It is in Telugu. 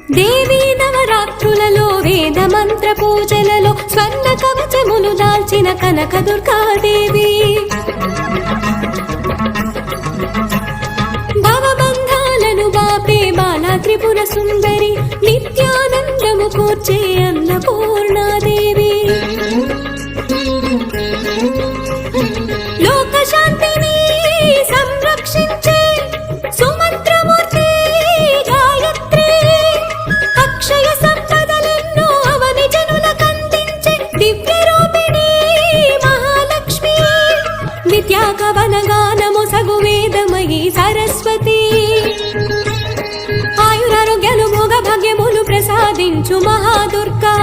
దేవీ నవరాత్రులలో వేద మంత్ర పూజలలో స్వర్ణ కవచములు దాల్చిన కనక దుర్గాదేవి భవబంధాలను బాపే బాలా త్రిపుర సుందరి నిత్యానందము కూర్చే అన్నపూర్ణాదేవి లోక శాంతిని సంరక్షించే సుమంత్రమూర్తి గాయత్రి అక్షయ సంపదలెన్నో అవని జనులకందించే దివ్య రూపిణి మహాలక్ష్మి విద్యా కవన గానము సగు వేదమయీ సరస్వతి ఆయురారోగ్యాలు భోగ భాగ్యములు ప్రసాదించు మహాదుర్గా